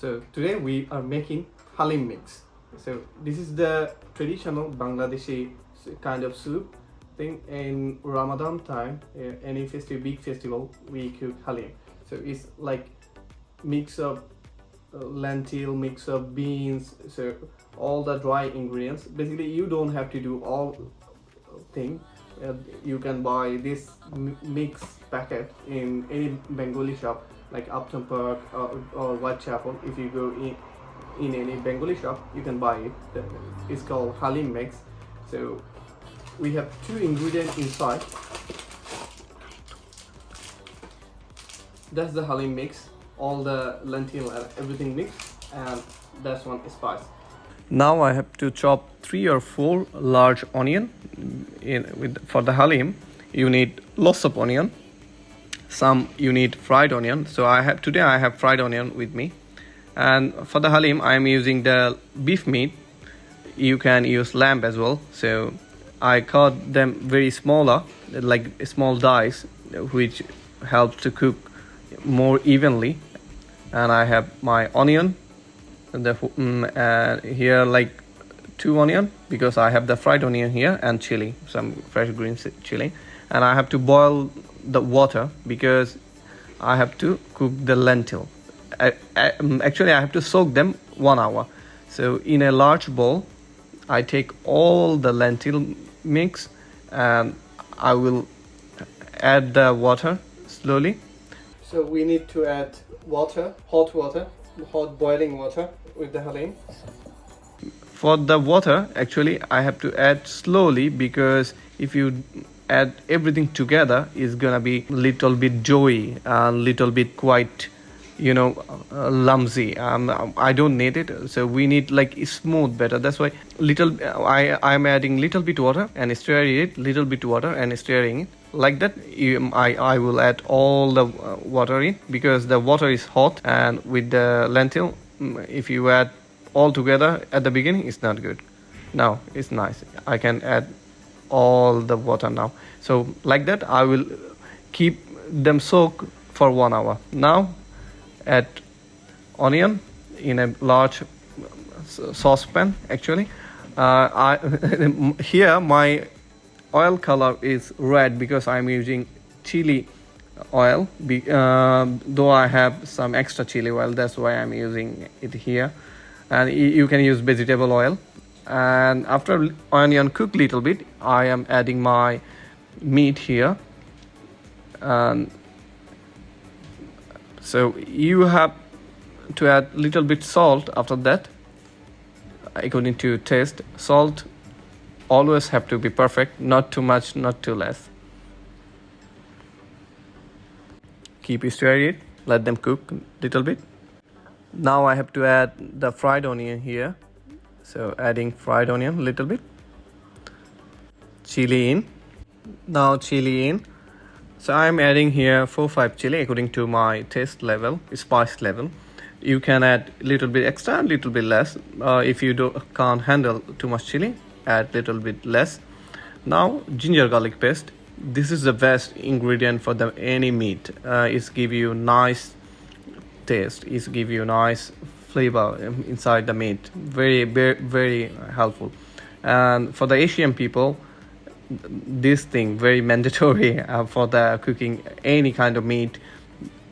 So today we are making Haleem mix. So this is the traditional Bangladeshi kind of soup thing. In Ramadan time, any big festival, we cook Haleem. So it's like mix of lentil, mix of beans, so all the dry ingredients. Basically, you don't have to do all thing. You can buy this mix packet in any Bengali shop like Upton Park or Whitechapel. If you go in any Bengali shop, you can buy it. It's called Haleem mix. So we have two ingredients inside. That's the Haleem mix, all the lentil and everything mixed, and that's one spice. Now I have to chop 3 or 4 large onion. For the Haleem, you need lots of onion. Some you need fried onion. So today I have fried onion with me. And for the Haleem, I am using the beef meat. You can use lamb as well. So I cut them very smaller, like small dice, which helps to cook more evenly. And I have my onion. And here like 2 onion, because I have the fried onion here, and chili, some fresh green chili. And I have to boil the water because I have to cook the lentil. Actually, I have to soak them 1 hour. So in a large bowl, I take all the lentil mix and I will add the water slowly. So we need to add hot boiling water with the Haleem. For the water, actually, I have to add slowly, because if you add everything together, it's gonna be little bit doughy and little bit quite, lumpy. I don't need it, so we need like smooth better. That's why I'm adding little bit water and stirring it, little bit water and stirring it. Like that, I will add all the water in, because the water is hot, and with the lentil, if you add all together at the beginning, it's not good. Now it's nice. I can add all the water now. So like that, I will keep them soak for 1 hour. Now add onion in a large saucepan. Actually, here my oil color is red because I'm using chili oil. Though I have some extra chili oil, that's why I'm using it here. And you can use vegetable oil. And after onion cook little bit, I am adding my meat here. And so you have to add little bit salt after that, according to taste. Salt always have to be perfect, not too much, not too less. Keep stirring it, let them cook little bit. Now I have to add the fried onion here. So adding fried onion little bit. Chili in. Now chili in. So I'm adding here 4-5 chili according to my taste level, spice level. You can add little bit extra, little bit less. If you can't handle too much chili, add little bit less. Now ginger garlic paste. This is the best ingredient for any meat. It's give you nice taste. It's give you nice flavor inside the meat. Very, very, very helpful. And for the Asian people, this thing very mandatory for the cooking any kind of meat.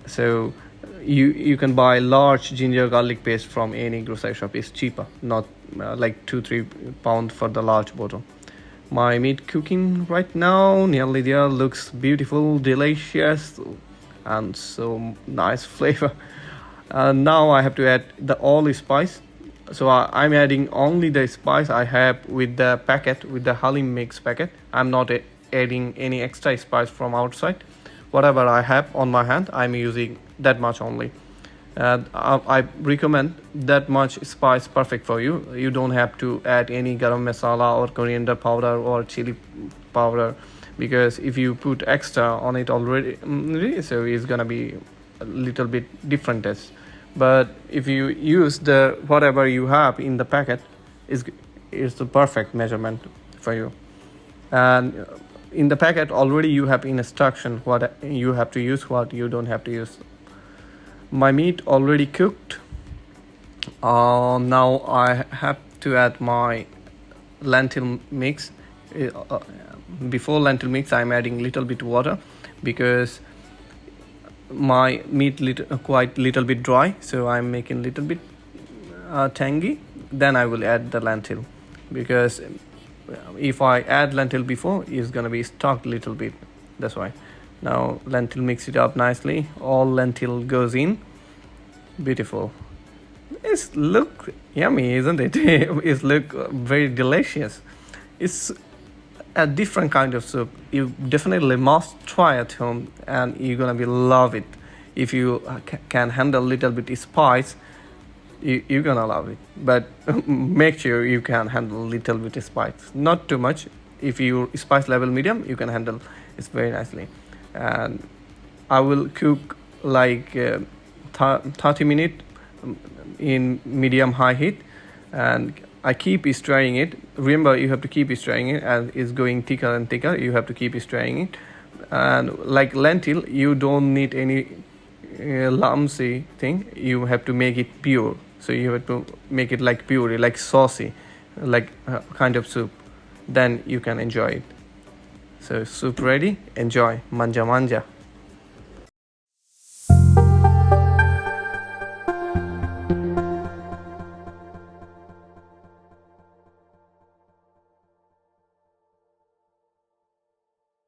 So you can buy large ginger garlic paste from any grocery shop. It's cheaper, not like 2-3 pounds for the large bottle. My meat cooking right now, nearly there, looks beautiful, delicious, and so nice flavor. Now I have to add all the spice. So I'm adding only the spice I have with the packet, with the Haleem mix packet. I'm not adding any extra spice from outside. Whatever I have on my hand, I'm using that much only. I recommend that much spice, perfect for you. You don't have to add any garam masala or coriander powder or chili powder, because if you put extra on it already, so it's gonna be a little bit different taste. But if you use the whatever you have in the packet, is the perfect measurement for you. And in the packet already you have instruction what you have to use, what you don't have to use. My meat already cooked. Now I have to add my lentil mix. Uh, Before lentil mix, I'm adding little bit water because my meat quite little bit dry, so I'm making little bit tangy. Then I will add the lentil because if I add lentil before, it's gonna be stuck little bit. That's why. Now lentil, mix it up nicely. All lentil goes in. Beautiful. It's look yummy, isn't it? It's look very delicious. It's a different kind of soup. You definitely must try at home, and you're gonna be love it. If you can handle little bit spice, you're gonna love it. But make sure you can handle little bit spice, not too much. If you spice level medium, you can handle it very nicely. And I will cook like 30 minutes in medium high heat, and I keep stirring it. Remember, you have to keep stirring it, and it's going thicker and thicker. You have to keep stirring it. And like lentil, you don't need any lumpy thing. You have to make it pure. So you have to make it like puree, like saucy, like kind of soup. Then you can enjoy it. So soup ready. Enjoy. Manja manja.